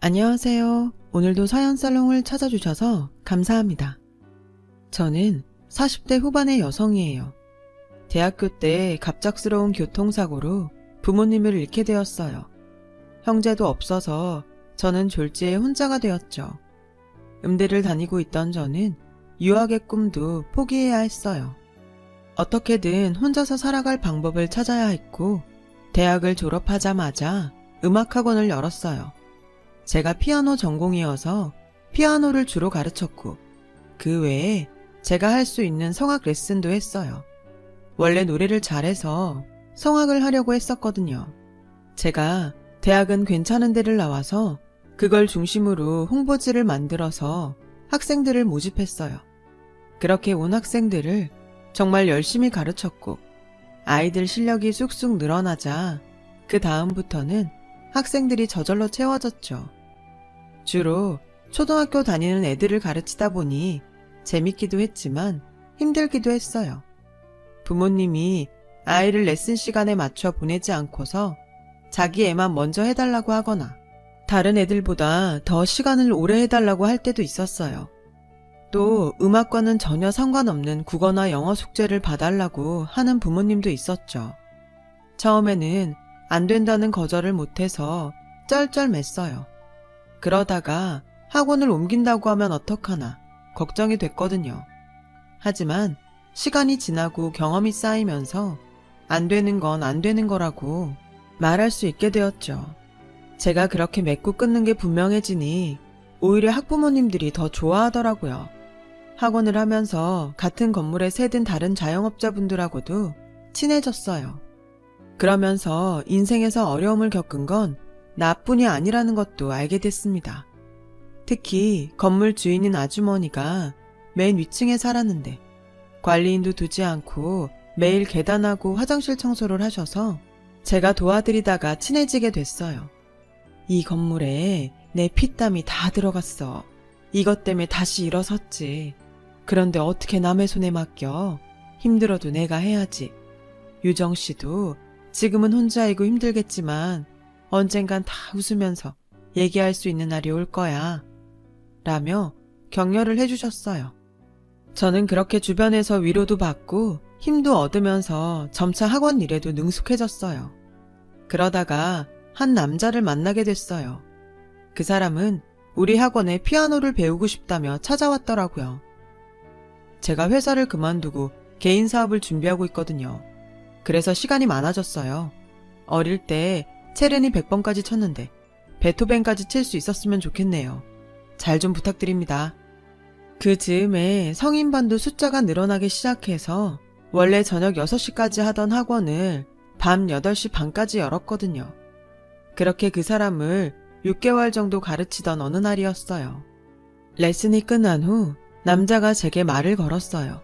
안녕하세요. 오늘도 사연살롱을 찾아주셔서 감사합니다. 저는 40대 후반의 여성이에요. 대학교 때 갑작스러운 교통사고로 부모님을 잃게 되었어요. 형제도 없어서 저는 졸지에 혼자가 되었죠. 음대를 다니고 있던 저는 유학의 꿈도 포기해야 했어요. 어떻게든 혼자서 살아갈 방법을 찾아야 했고, 대학을 졸업하자마자 음악학원을 열었어요. 제가 피아노 전공이어서 피아노를 주로 가르쳤고, 그 외에 제가 할 수 있는 성악 레슨도 했어요. 원래 노래를 잘해서 성악을 하려고 했었거든요. 제가 대학은 괜찮은 데를 나와서 그걸 중심으로 홍보지를 만들어서 학생들을 모집했어요. 그렇게 온 학생들을 정말 열심히 가르쳤고, 아이들 실력이 쑥쑥 늘어나자 그 다음부터는 학생들이 저절로 채워졌죠. 주로 초등학교 다니는 애들을 가르치다 보니 재밌기도 했지만 힘들기도 했어요. 부모님이 아이를 레슨 시간에 맞춰 보내지 않고서 자기 애만 먼저 해달라고 하거나 다른 애들보다 더 시간을 오래 해달라고 할 때도 있었어요. 또 음악과는 전혀 상관없는 국어나 영어 숙제를 봐달라고 하는 부모님도 있었죠. 처음에는 안 된다는 거절을 못해서 쩔쩔맸어요. 그러다가 학원을 옮긴다고 하면 어떡하나 걱정이 됐거든요. 하지만 시간이 지나고 경험이 쌓이면서 안 되는 건 안 되는 거라고 말할 수 있게 되었죠. 제가 그렇게 맺고 끊는 게 분명해지니 오히려 학부모님들이 더 좋아하더라고요. 학원을 하면서 같은 건물에 새든 다른 자영업자분들하고도 친해졌어요. 그러면서 인생에서 어려움을 겪은 건 나뿐이 아니라는 것도 알게 됐습니다. 특히 건물 주인인 아주머니가 맨 위층에 살았는데 관리인도 두지 않고 매일 계단하고 화장실 청소를 하셔서 제가 도와드리다가 친해지게 됐어요. 이 건물에 내 피땀이 다 들어갔어. 이것 때문에 다시 일어섰지. 그런데 어떻게 남의 손에 맡겨? 힘들어도 내가 해야지. 유정 씨도 지금은 혼자이고 힘들겠지만 언젠간 다 웃으면서 얘기할 수 있는 날이 올 거야. 라며 격려를 해주셨어요. 저는 그렇게 주변에서 위로도 받고 힘도 얻으면서 점차 학원 일에도 능숙해졌어요. 그러다가 한 남자를 만나게 됐어요. 그 사람은 우리 학원에 피아노를 배우고 싶다며 찾아왔더라고요. 제가 회사를 그만두고 개인 사업을 준비하고 있거든요. 그래서 시간이 많아졌어요. 어릴 때 체르니 100번까지 쳤는데 베토벤까지 칠 수 있었으면 좋겠네요. 잘 좀 부탁드립니다. 그 즈음에 성인반도 숫자가 늘어나기 시작해서 원래 저녁 6시까지 하던 학원을 밤 8시 반까지 열었거든요. 그렇게 그 사람을 6개월 정도 가르치던 어느 날이었어요. 레슨이 끝난 후 남자가 제게 말을 걸었어요.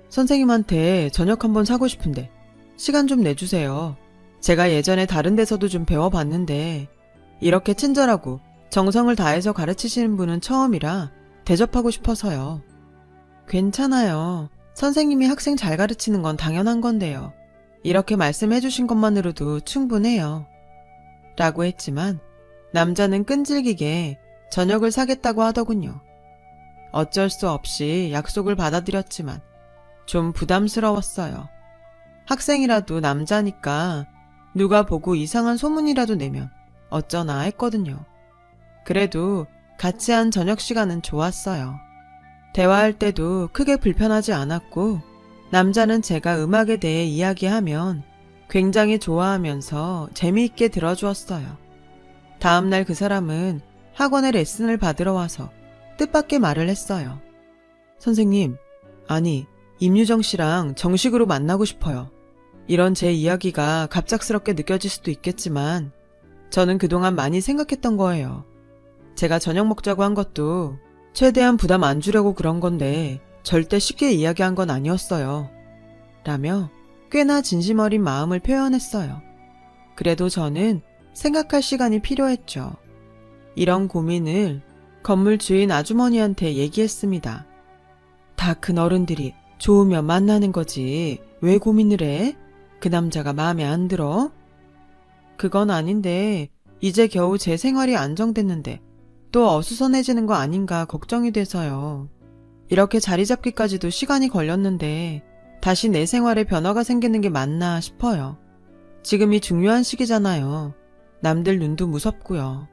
선생님한테 저녁 한번 사고 싶은데 시간 좀 내주세요. 제가 예전에 다른 데서도 좀 배워봤는데 이렇게 친절하고 정성을 다해서 가르치시는 분은 처음이라 대접하고 싶어서요. 괜찮아요. 선생님이 학생 잘 가르치는 건 당연한 건데요. 이렇게 말씀해 주신 것만으로도 충분해요. 라고 했지만 남자는 끈질기게 저녁을 사겠다고 하더군요. 어쩔 수 없이 약속을 받아들였지만 좀 부담스러웠어요. 학생이라도 남자니까 누가 보고 이상한 소문이라도 내면 어쩌나 했거든요. 그래도 같이 한 저녁 시간은 좋았어요. 대화할 때도 크게 불편하지 않았고 남자는 제가 음악에 대해 이야기하면 굉장히 좋아하면서 재미있게 들어주었어요. 다음날 그 사람은 학원에 레슨을 받으러 와서 뜻밖의 말을 했어요. 선생님, 아니 임유정 씨랑 정식으로 만나고 싶어요. 이런 제 이야기가 갑작스럽게 느껴질 수도 있겠지만 저는 그동안 많이 생각했던 거예요. 제가 저녁 먹자고 한 것도 최대한 부담 안 주려고 그런 건데 절대 쉽게 이야기한 건 아니었어요. 라며 꽤나 진심 어린 마음을 표현했어요. 그래도 저는 생각할 시간이 필요했죠. 이런 고민을 건물 주인 아주머니한테 얘기했습니다. 다 큰 어른들이 좋으면 만나는 거지 왜 고민을 해? 그 남자가 마음에 안 들어? 그건 아닌데 이제 겨우 제 생활이 안정됐는데 또 어수선해지는 거 아닌가 걱정이 돼서요. 이렇게 자리 잡기까지도 시간이 걸렸는데 다시 내 생활에 변화가 생기는 게 맞나 싶어요. 지금이 중요한 시기잖아요. 남들 눈도 무섭고요.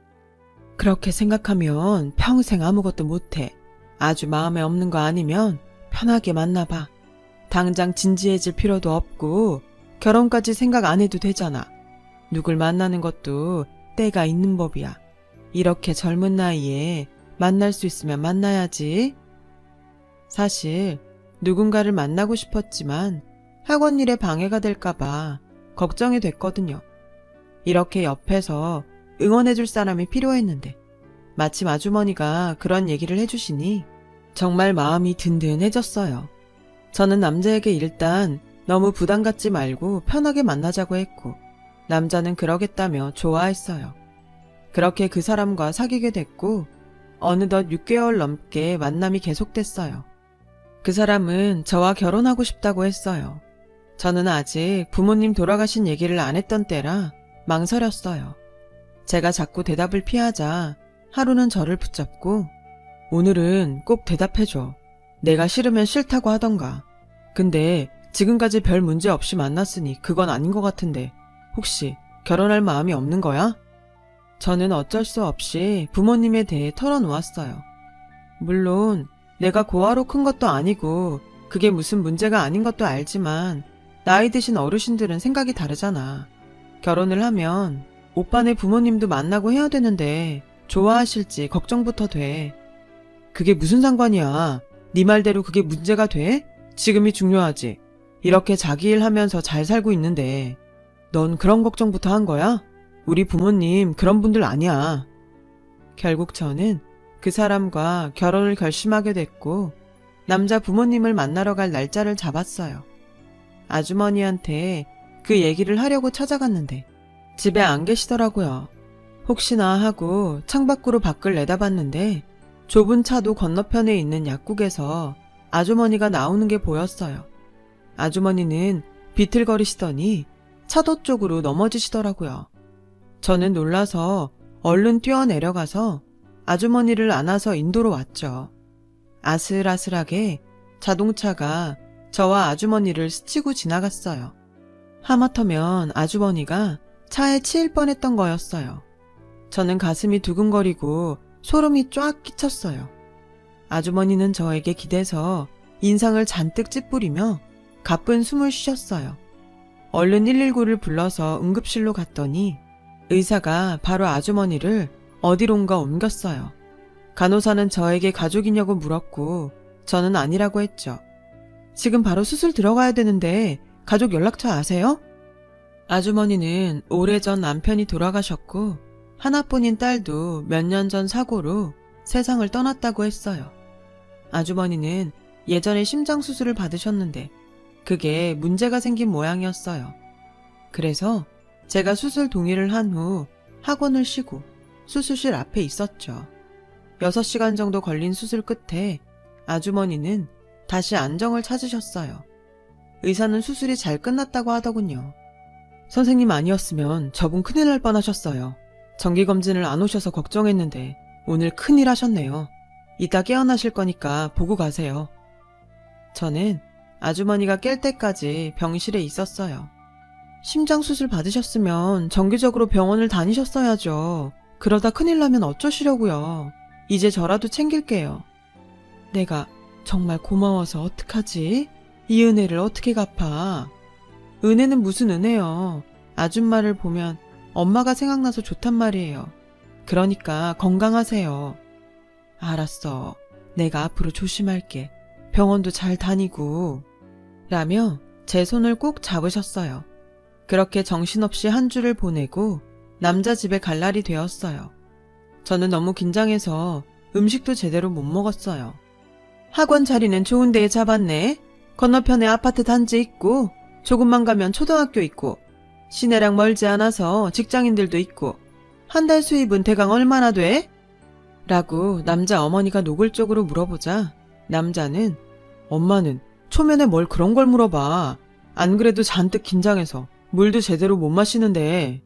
그렇게 생각하면 평생 아무것도 못해. 아주 마음에 없는 거 아니면 편하게 만나봐. 당장 진지해질 필요도 없고 결혼까지 생각 안 해도 되잖아. 누굴 만나는 것도 때가 있는 법이야. 이렇게 젊은 나이에 만날 수 있으면 만나야지. 사실 누군가를 만나고 싶었지만 학원 일에 방해가 될까봐 걱정이 됐거든요. 이렇게 옆에서 응원해줄 사람이 필요했는데 마침 아주머니가 그런 얘기를 해주시니 정말 마음이 든든해졌어요. 저는 남자에게 일단 너무 부담 갖지 말고 편하게 만나자고 했고 남자는 그러겠다며 좋아했어요. 그렇게 그 사람과 사귀게 됐고 어느덧 6개월 넘게 만남이 계속됐어요. 그 사람은 저와 결혼하고 싶다고 했어요. 저는 아직 부모님 돌아가신 얘기를 안 했던 때라 망설였어요. 제가 자꾸 대답을 피하자 하루는 저를 붙잡고 오늘은 꼭 대답해줘. 내가 싫으면 싫다고 하던가. 근데 지금까지 별 문제 없이 만났으니 그건 아닌 것 같은데 혹시 결혼할 마음이 없는 거야? 저는 어쩔 수 없이 부모님에 대해 털어놓았어요. 물론 내가 고아로 큰 것도 아니고 그게 무슨 문제가 아닌 것도 알지만 나이 드신 어르신들은 생각이 다르잖아. 결혼을 하면 오빠네 부모님도 만나고 해야 되는데 좋아하실지 걱정부터 돼. 그게 무슨 상관이야. 네 말대로 그게 문제가 돼? 지금이 중요하지. 이렇게 자기 일 하면서 잘 살고 있는데 넌 그런 걱정부터 한 거야? 우리 부모님 그런 분들 아니야. 결국 저는 그 사람과 결혼을 결심하게 됐고 남자 부모님을 만나러 갈 날짜를 잡았어요. 아주머니한테 그 얘기를 하려고 찾아갔는데 집에 안 계시더라고요. 혹시나 하고 창밖으로 밖을 내다봤는데 좁은 차도 건너편에 있는 약국에서 아주머니가 나오는 게 보였어요. 아주머니는 비틀거리시더니 차도 쪽으로 넘어지시더라고요. 저는 놀라서 얼른 뛰어내려가서 아주머니를 안아서 인도로 왔죠. 아슬아슬하게 자동차가 저와 아주머니를 스치고 지나갔어요. 하마터면 아주머니가 차에 치일 뻔했던 거였어요. 저는 가슴이 두근거리고 소름이 쫙 끼쳤어요. 아주머니는 저에게 기대서 인상을 잔뜩 찌푸리며 가쁜 숨을 쉬셨어요. 얼른 119를 불러서 응급실로 갔더니 의사가 바로 아주머니를 어디론가 옮겼어요. 간호사는 저에게 가족이냐고 물었고 저는 아니라고 했죠. 지금 바로 수술 들어가야 되는데 가족 연락처 아세요? 아주머니는 오래전 남편이 돌아가셨고 하나뿐인 딸도 몇 년 전 사고로 세상을 떠났다고 했어요. 아주머니는 예전에 심장수술을 받으셨는데 그게 문제가 생긴 모양이었어요. 그래서 제가 수술 동의를 한 후 학원을 쉬고 수술실 앞에 있었죠. 6시간 정도 걸린 수술 끝에 아주머니는 다시 안정을 찾으셨어요. 의사는 수술이 잘 끝났다고 하더군요. 선생님 아니었으면 저분 큰일 날 뻔하셨어요. 정기검진을 안 오셔서 걱정했는데 오늘 큰일 하셨네요. 이따 깨어나실 거니까 보고 가세요. 저는 아주머니가 깰 때까지 병실에 있었어요. 심장수술 받으셨으면 정기적으로 병원을 다니셨어야죠. 그러다 큰일 나면 어쩌시려고요. 이제 저라도 챙길게요. 내가 정말 고마워서 어떡하지? 이 은혜를 어떻게 갚아? 은혜는 무슨 은혜요. 아줌마를 보면 엄마가 생각나서 좋단 말이에요. 그러니까 건강하세요. 알았어. 내가 앞으로 조심할게. 병원도 잘 다니고. 라며 제 손을 꼭 잡으셨어요. 그렇게 정신없이 한 주를 보내고 남자 집에 갈 날이 되었어요. 저는 너무 긴장해서 음식도 제대로 못 먹었어요. 학원 자리는 좋은 데에 잡았네. 건너편에 아파트 단지 있고 조금만 가면 초등학교 있고 시내랑 멀지 않아서 직장인들도 있고 한 달 수입은 대강 얼마나 돼? 라고 남자 어머니가 노골적으로 물어보자 남자는 엄마는 초면에 뭘 그런 걸 물어봐. 안 그래도 잔뜩 긴장해서 물도 제대로 못 마시는데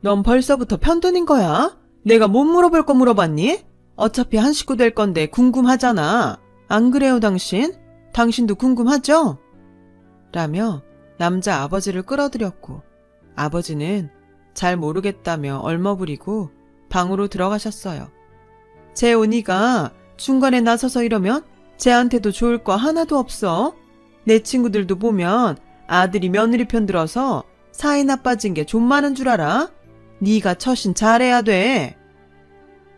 넌 벌써부터 편드는 거야? 내가 못 물어볼 거 물어봤니? 어차피 한 식구 될 건데 궁금하잖아. 안 그래요, 당신? 당신도 궁금하죠? 라며 남자 아버지를 끌어들였고 아버지는 잘 모르겠다며 얼머부리고 방으로 들어가셨어요. 제 언니가 중간에 나서서 이러면 쟤한테도 좋을 거 하나도 없어. 내 친구들도 보면 아들이 며느리 편 들어서 사이 나빠진 게 좀 많은 줄 알아? 네가 처신 잘해야 돼.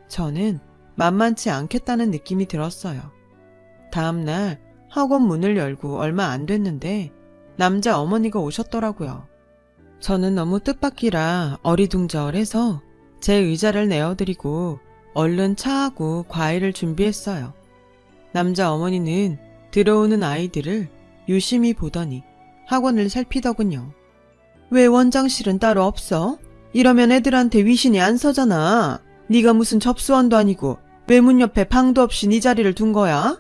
저는 만만치 않겠다는 느낌이 들었어요. 다음날 학원 문을 열고 얼마 안 됐는데 남자 어머니가 오셨더라고요. 저는 너무 뜻밖이라 어리둥절해서 제 의자를 내어드리고 얼른 차하고 과일을 준비했어요. 남자 어머니는 들어오는 아이들을 유심히 보더니 학원을 살피더군요. 왜 원장실은 따로 없어? 이러면 애들한테 위신이 안 서잖아. 네가 무슨 접수원도 아니고 왜 문 옆에 방도 없이 네 자리를 둔 거야?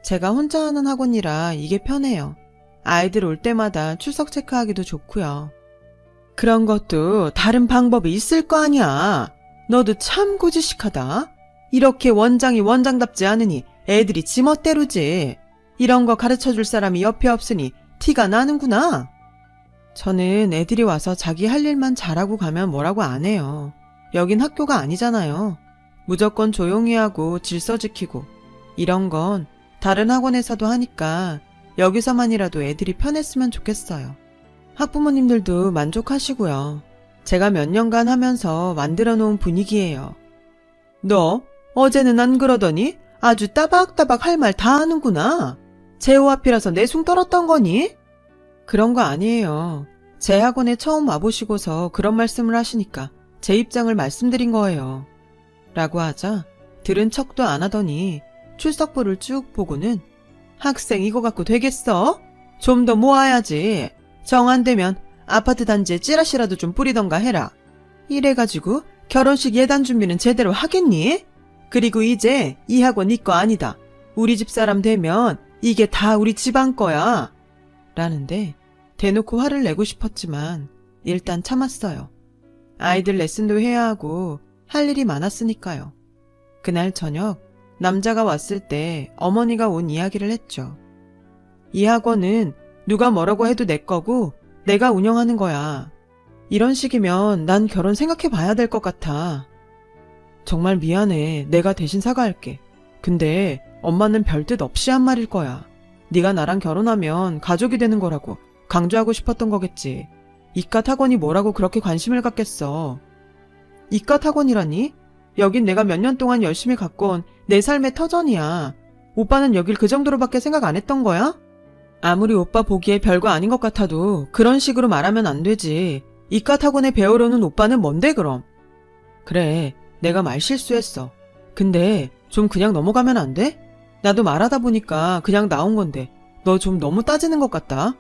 제가 혼자 하는 학원이라 이게 편해요. 아이들 올 때마다 출석 체크하기도 좋고요. 그런 것도 다른 방법이 있을 거 아니야. 너도 참 고지식하다. 이렇게 원장이 원장답지 않으니 애들이 지멋대로지. 이런 거 가르쳐줄 사람이 옆에 없으니 티가 나는구나. 저는 애들이 와서 자기 할 일만 잘하고 가면 뭐라고 안 해요. 여긴 학교가 아니잖아요. 무조건 조용히 하고 질서 지키고 이런 건 다른 학원에서도 하니까 여기서만이라도 애들이 편했으면 좋겠어요. 학부모님들도 만족하시고요. 제가 몇 년간 하면서 만들어 놓은 분위기예요. 너 어제는 안 그러더니 아주 따박따박 할 말 다 하는구나. 제호 앞이라서 내숭 떨었던 거니? 그런 거 아니에요. 제 학원에 처음 와보시고서 그런 말씀을 하시니까 제 입장을 말씀드린 거예요. 라고 하자 들은 척도 안 하더니 출석부를 쭉 보고는 학생 이거 갖고 되겠어? 좀 더 모아야지. 정 안 되면 아파트 단지에 찌라시라도 좀 뿌리던가 해라. 이래가지고 결혼식 예단 준비는 제대로 하겠니? 그리고 이제 이 학원 네 거 아니다. 우리 집 사람 되면 이게 다 우리 집안 거야. 라는데 대놓고 화를 내고 싶었지만 일단 참았어요. 아이들 레슨도 해야 하고 할 일이 많았으니까요. 그날 저녁 남자가 왔을 때 어머니가 온 이야기를 했죠. 이 학원은 누가 뭐라고 해도 내 거고 내가 운영하는 거야. 이런 식이면 난 결혼 생각해 봐야 될 것 같아. 정말 미안해. 내가 대신 사과할게. 근데 엄마는 별뜻 없이 한 말일 거야. 네가 나랑 결혼하면 가족이 되는 거라고 강조하고 싶었던 거겠지. 이깟 학원이 뭐라고 그렇게 관심을 갖겠어. 이깟 학원이라니? 여긴 내가 몇 년 동안 열심히 가꿔온 내 삶의 터전이야. 오빠는 여길 그 정도로밖에 생각 안 했던 거야? 아무리 오빠 보기에 별거 아닌 것 같아도 그런 식으로 말하면 안 되지. 이깟 학원에 배우러는 오빠는 뭔데 그럼? 그래, 내가 말 실수했어. 근데 좀 그냥 넘어가면 안 돼? 나도 말하다 보니까 그냥 나온 건데 너 좀 너무 따지는 것 같다.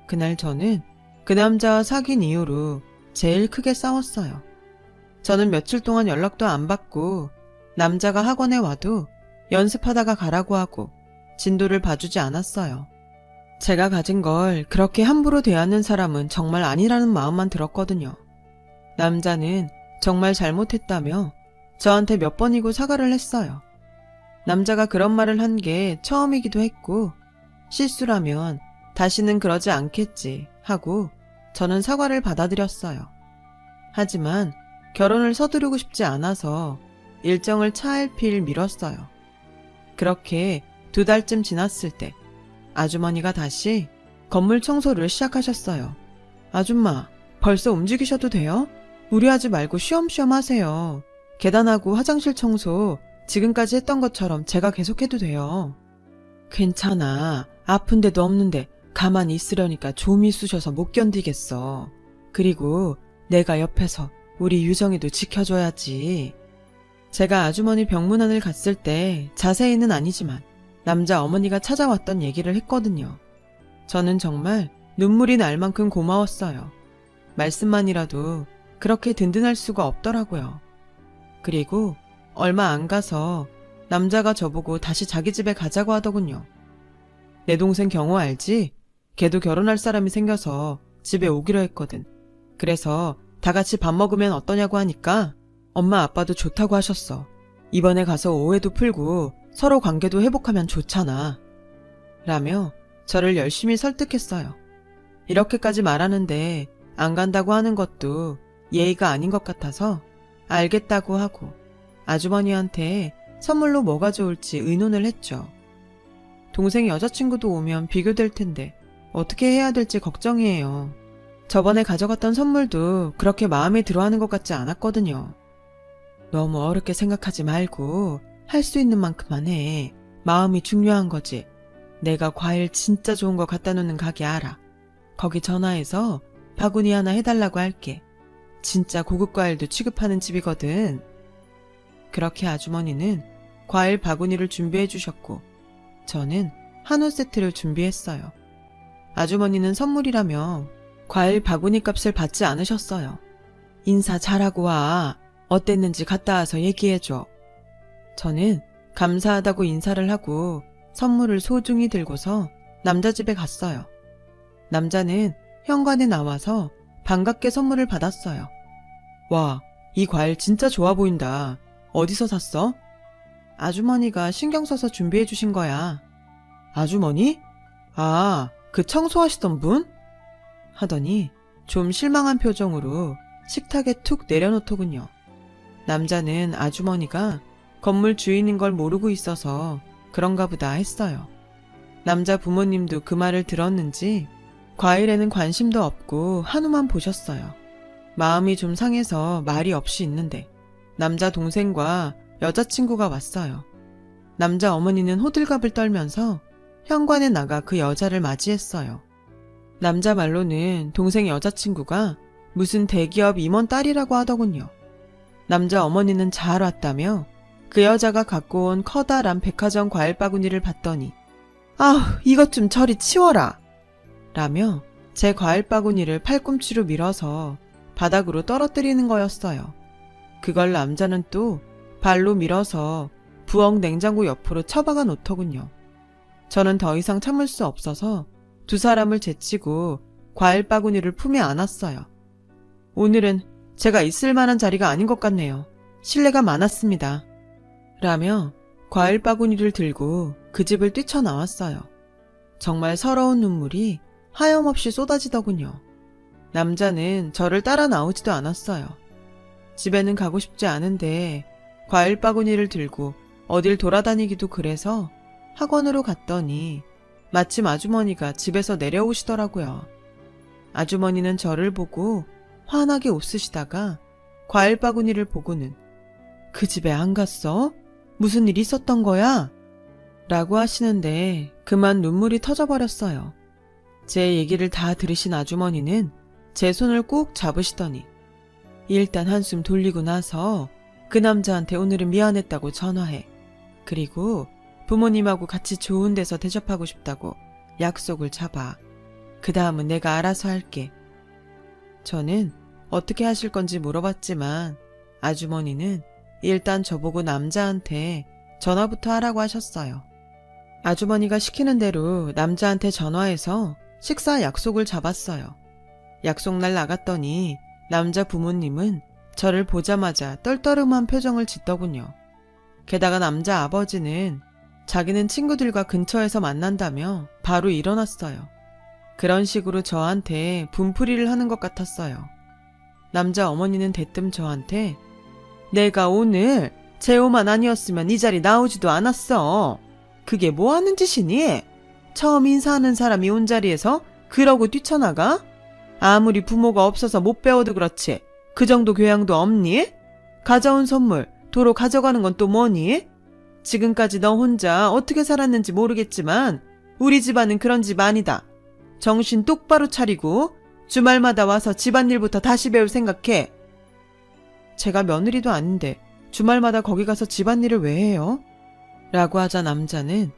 그날 저는 그 남자와 사귄 이후로 제일 크게 싸웠어요. 저는 며칠 동안 연락도 안 받고 남자가 학원에 와도 연습하다가 가라고 하고 진도를 봐주지 않았어요. 제가 가진 걸 그렇게 함부로 대하는 사람은 정말 아니라는 마음만 들었거든요. 남자는 정말 잘못했다며 저한테 몇 번이고 사과를 했어요. 남자가 그런 말을 한 게 처음이기도 했고 실수라면 다시는 그러지 않겠지 하고 저는 사과를 받아들였어요. 하지만 결혼을 서두르고 싶지 않아서 일정을 차일피일 미뤘어요. 그렇게 2달쯤 지났을 때 아주머니가 다시 건물 청소를 시작하셨어요. 아줌마, 벌써 움직이셔도 돼요? 무리하지 말고 쉬엄쉬엄 하세요. 계단하고 화장실 청소 지금까지 했던 것처럼 제가 계속해도 돼요. 괜찮아. 아픈 데도 없는데 가만히 있으려니까 좀이 쑤셔서 못 견디겠어. 그리고 내가 옆에서 우리 유정이도 지켜줘야지. 제가 아주머니 병문안을 갔을 때 자세히는 아니지만 남자 어머니가 찾아왔던 얘기를 했거든요. 저는 정말 눈물이 날 만큼 고마웠어요. 말씀만이라도 그렇게 든든할 수가 없더라고요. 그리고 얼마 안 가서 남자가 저보고 다시 자기 집에 가자고 하더군요. 내 동생 경호 알지? 걔도 결혼할 사람이 생겨서 집에 오기로 했거든. 그래서 다 같이 밥 먹으면 어떠냐고 하니까 엄마 아빠도 좋다고 하셨어. 이번에 가서 오해도 풀고 서로 관계도 회복하면 좋잖아. 라며 저를 열심히 설득했어요. 이렇게까지 말하는데 안 간다고 하는 것도 예의가 아닌 것 같아서 알겠다고 하고 아주머니한테 선물로 뭐가 좋을지 의논을 했죠. 동생 여자친구도 오면 비교될 텐데 어떻게 해야 될지 걱정이에요. 저번에 가져갔던 선물도 그렇게 마음에 들어하는 것 같지 않았거든요. 너무 어렵게 생각하지 말고 할 수 있는 만큼만 해. 마음이 중요한 거지. 내가 과일 진짜 좋은 거 갖다 놓는 가게 알아. 거기 전화해서 바구니 하나 해달라고 할게. 진짜 고급 과일도 취급하는 집이거든. 그렇게 아주머니는 과일 바구니를 준비해 주셨고 저는 한우 세트를 준비했어요. 아주머니는 선물이라며 과일 바구니 값을 받지 않으셨어요. 인사 잘하고 와. 어땠는지 갔다 와서 얘기해줘. 저는 감사하다고 인사를 하고 선물을 소중히 들고서 남자 집에 갔어요. 남자는 현관에 나와서 반갑게 선물을 받았어요. 와, 이 과일 진짜 좋아 보인다. 어디서 샀어? 아주머니가 신경 써서 준비해 주신 거야. 아주머니? 아, 그 청소하시던 분? 하더니 좀 실망한 표정으로 식탁에 툭 내려놓더군요. 남자는 아주머니가 건물 주인인 걸 모르고 있어서 그런가 보다 했어요. 남자 부모님도 그 말을 들었는지 과일에는 관심도 없고 한우만 보셨어요. 마음이 좀 상해서 말이 없이 있는데 남자 동생과 여자친구가 왔어요. 남자 어머니는 호들갑을 떨면서 현관에 나가 그 여자를 맞이했어요. 남자 말로는 동생 여자친구가 무슨 대기업 임원 딸이라고 하더군요. 남자 어머니는 잘 왔다며 그 여자가 갖고 온 커다란 백화점 과일 바구니를 봤더니 아우, 이것 좀 저리 치워라! 라며 제 과일 바구니를 팔꿈치로 밀어서 바닥으로 떨어뜨리는 거였어요. 그걸 남자는 또 발로 밀어서 부엌 냉장고 옆으로 처박아 놓더군요. 저는 더 이상 참을 수 없어서 두 사람을 제치고 과일 바구니를 품에 안았어요. 오늘은 제가 있을 만한 자리가 아닌 것 같네요. 실례가 많았습니다. 라며 과일 바구니를 들고 그 집을 뛰쳐나왔어요. 정말 서러운 눈물이 하염없이 쏟아지더군요. 남자는 저를 따라 나오지도 않았어요. 집에는 가고 싶지 않은데 과일 바구니를 들고 어딜 돌아다니기도 그래서 학원으로 갔더니 마침 아주머니가 집에서 내려오시더라고요. 아주머니는 저를 보고 환하게 웃으시다가 과일 바구니를 보고는 그 집에 안 갔어? 무슨 일 있었던 거야? 라고 하시는데 그만 눈물이 터져버렸어요. 제 얘기를 다 들으신 아주머니는 제 손을 꾹 잡으시더니 일단 한숨 돌리고 나서 그 남자한테 오늘은 미안했다고 전화해. 그리고 부모님하고 같이 좋은 데서 대접하고 싶다고 약속을 잡아. 그 다음은 내가 알아서 할게. 저는 어떻게 하실 건지 물어봤지만 아주머니는 일단 저보고 남자한테 전화부터 하라고 하셨어요. 아주머니가 시키는 대로 남자한테 전화해서 식사 약속을 잡았어요. 약속날 나갔더니 남자 부모님은 저를 보자마자 떨떠름한 표정을 짓더군요. 게다가 남자 아버지는 자기는 친구들과 근처에서 만난다며 바로 일어났어요. 그런 식으로 저한테 분풀이를 하는 것 같았어요. 남자 어머니는 대뜸 저한테 내가 오늘 재호만 아니었으면 이 자리 나오지도 않았어. 그게 뭐 하는 짓이니? 처음 인사하는 사람이 온 자리에서 그러고 뛰쳐나가? 아무리 부모가 없어서 못 배워도 그렇지 그 정도 교양도 없니? 가져온 선물 도로 가져가는 건 또 뭐니? 지금까지 너 혼자 어떻게 살았는지 모르겠지만 우리 집안은 그런 집 아니다. 정신 똑바로 차리고 주말마다 와서 집안일부터 다시 배울 생각해. 제가 며느리도 아닌데 주말마다 거기 가서 집안일을 왜 해요? 라고 하자 남자는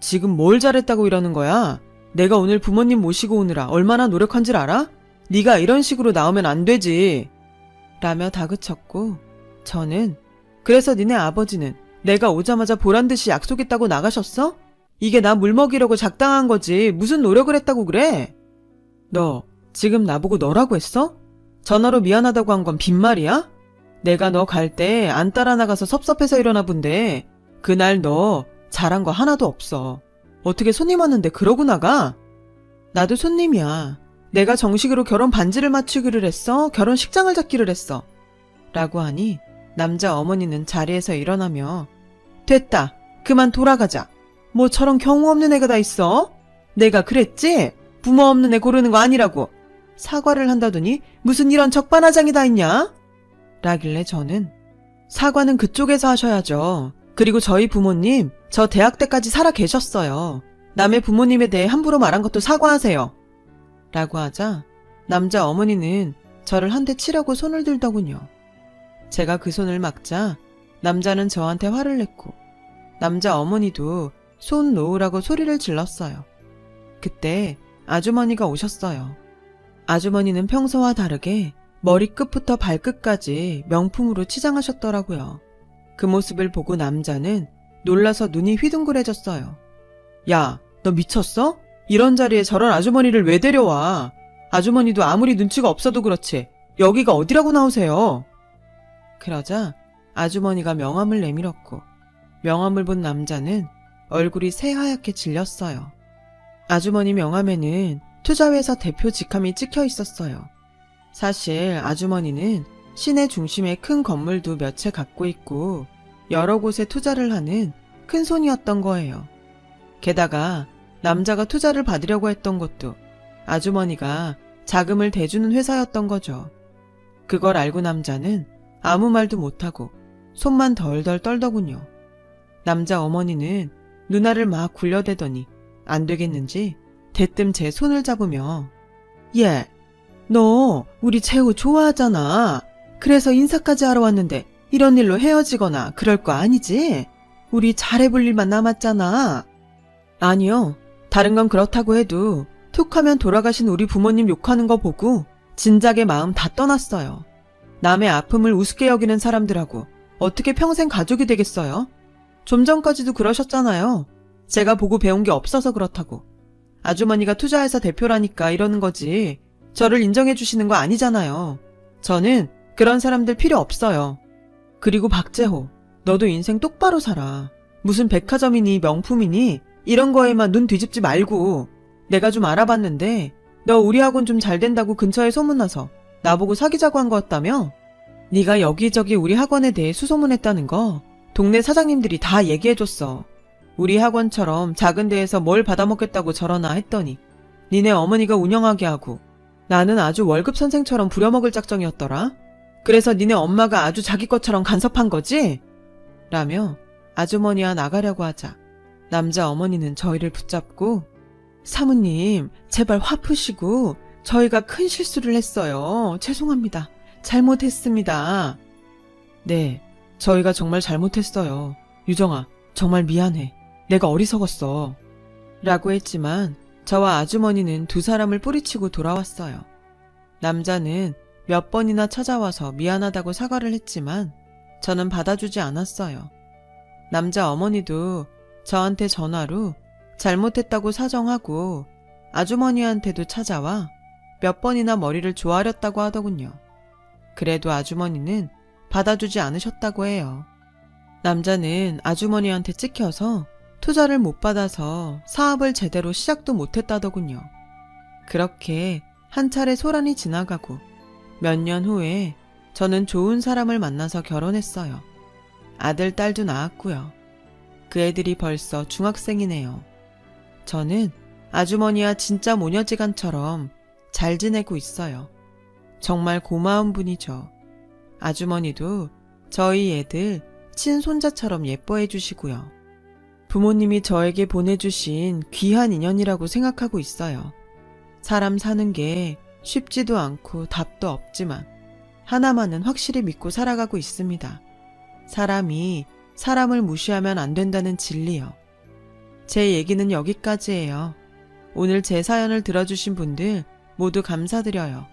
지금 뭘 잘했다고 이러는 거야? 내가 오늘 부모님 모시고 오느라 얼마나 노력한 줄 알아? 네가 이런 식으로 나오면 안 되지. 라며 다그쳤고 저는 그래서 니네 아버지는 내가 오자마자 보란듯이 약속했다고 나가셨어? 이게 나 물먹이려고 작당한 거지 무슨 노력을 했다고 그래? 너 지금 나보고 너라고 했어? 전화로 미안하다고 한 건 빈말이야? 내가 너 갈 때 안 따라 나가서 섭섭해서 이러나 본데 그날 너 잘한 거 하나도 없어. 어떻게 손님 왔는데 그러고 나가? 나도 손님이야. 내가 정식으로 결혼 반지를 맞추기를 했어? 결혼식장을 잡기를 했어? 라고 하니 남자 어머니는 자리에서 일어나며 됐다. 그만 돌아가자. 뭐 저런 경우 없는 애가 다 있어? 내가 그랬지? 부모 없는 애 고르는 거 아니라고. 사과를 한다더니 무슨 이런 적반하장이 다 있냐? 라길래 저는 사과는 그쪽에서 하셔야죠. 그리고 저희 부모님 저 대학 때까지 살아 계셨어요. 남의 부모님에 대해 함부로 말한 것도 사과하세요. 라고 하자 남자 어머니는 저를 한 대 치려고 손을 들더군요. 제가 그 손을 막자 남자는 저한테 화를 냈고 남자 어머니도 손 놓으라고 소리를 질렀어요. 그때 아주머니가 오셨어요. 아주머니는 평소와 다르게 머리끝부터 발끝까지 명품으로 치장하셨더라고요. 그 모습을 보고 남자는 놀라서 눈이 휘둥그레졌어요. 야, 너 미쳤어? 이런 자리에 저런 아주머니를 왜 데려와? 아주머니도 아무리 눈치가 없어도 그렇지 여기가 어디라고 나오세요? 그러자 아주머니가 명함을 내밀었고 명함을 본 남자는 얼굴이 새하얗게 질렸어요. 아주머니 명함에는 투자회사 대표 직함이 찍혀 있었어요. 사실 아주머니는 시내 중심에 큰 건물도 몇 채 갖고 있고 여러 곳에 투자를 하는 큰 손이었던 거예요. 게다가 남자가 투자를 받으려고 했던 것도 아주머니가 자금을 대주는 회사였던 거죠. 그걸 알고 남자는 아무 말도 못하고 손만 덜덜 떨더군요. 남자 어머니는 누나를 막 굴려대더니 안 되겠는지 대뜸 제 손을 잡으며 얘, 너 우리 재우 좋아하잖아. 그래서 인사까지 하러 왔는데 이런 일로 헤어지거나 그럴 거 아니지? 우리 잘해볼 일만 남았잖아. 아니요. 다른 건 그렇다고 해도 툭 하면 돌아가신 우리 부모님 욕하는 거 보고 진작에 마음 다 떠났어요. 남의 아픔을 우습게 여기는 사람들하고 어떻게 평생 가족이 되겠어요? 좀 전까지도 그러셨잖아요. 제가 보고 배운 게 없어서 그렇다고. 아주머니가 투자회사 대표라니까 이러는 거지 저를 인정해 주시는 거 아니잖아요. 저는 그런 사람들 필요 없어요. 그리고 박재호, 너도 인생 똑바로 살아. 무슨 백화점이니 명품이니 이런 거에만 눈 뒤집지 말고. 내가 좀 알아봤는데 너 우리 학원 좀 잘 된다고 근처에 소문나서 나보고 사귀자고 한 거였다며? 네가 여기저기 우리 학원에 대해 수소문했다는 거 동네 사장님들이 다 얘기해줬어. 우리 학원처럼 작은 데에서 뭘 받아먹겠다고 저러나 했더니 니네 어머니가 운영하게 하고 나는 아주 월급 선생처럼 부려먹을 작정이었더라. 그래서 니네 엄마가 아주 자기 것처럼 간섭한 거지? 라며 아주머니와 나가려고 하자 남자 어머니는 저희를 붙잡고 사모님 제발 화 푸시고 저희가 큰 실수를 했어요. 죄송합니다. 잘못했습니다. 네, 저희가 정말 잘못했어요. 유정아, 정말 미안해. 내가 어리석었어. 라고 했지만 저와 아주머니는 두 사람을 뿌리치고 돌아왔어요. 남자는 몇 번이나 찾아와서 미안하다고 사과를 했지만 저는 받아주지 않았어요. 남자 어머니도 저한테 전화로 잘못했다고 사정하고 아주머니한테도 찾아와 몇 번이나 머리를 조아렸다고 하더군요. 그래도 아주머니는 받아주지 않으셨다고 해요. 남자는 아주머니한테 찍혀서 투자를 못 받아서 사업을 제대로 시작도 못했다더군요. 그렇게 한 차례 소란이 지나가고 몇 년 후에 저는 좋은 사람을 만나서 결혼했어요. 아들, 딸도 낳았고요. 그 애들이 벌써 중학생이네요. 저는 아주머니와 진짜 모녀지간처럼 잘 지내고 있어요. 정말 고마운 분이죠. 아주머니도 저희 애들 친손자처럼 예뻐해 주시고요. 부모님이 저에게 보내주신 귀한 인연이라고 생각하고 있어요. 사람 사는 게 쉽지도 않고 답도 없지만 하나만은 확실히 믿고 살아가고 있습니다. 사람이 사람을 무시하면 안 된다는 진리요. 제 얘기는 여기까지예요. 오늘 제 사연을 들어주신 분들 모두 감사드려요.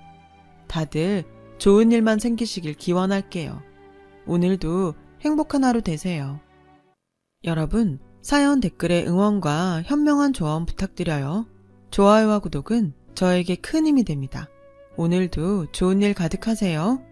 다들 좋은 일만 생기시길 기원할게요. 오늘도 행복한 하루 되세요. 여러분, 사연 댓글에 응원과 현명한 조언 부탁드려요. 좋아요와 구독은 저에게 큰 힘이 됩니다. 오늘도 좋은 일 가득하세요.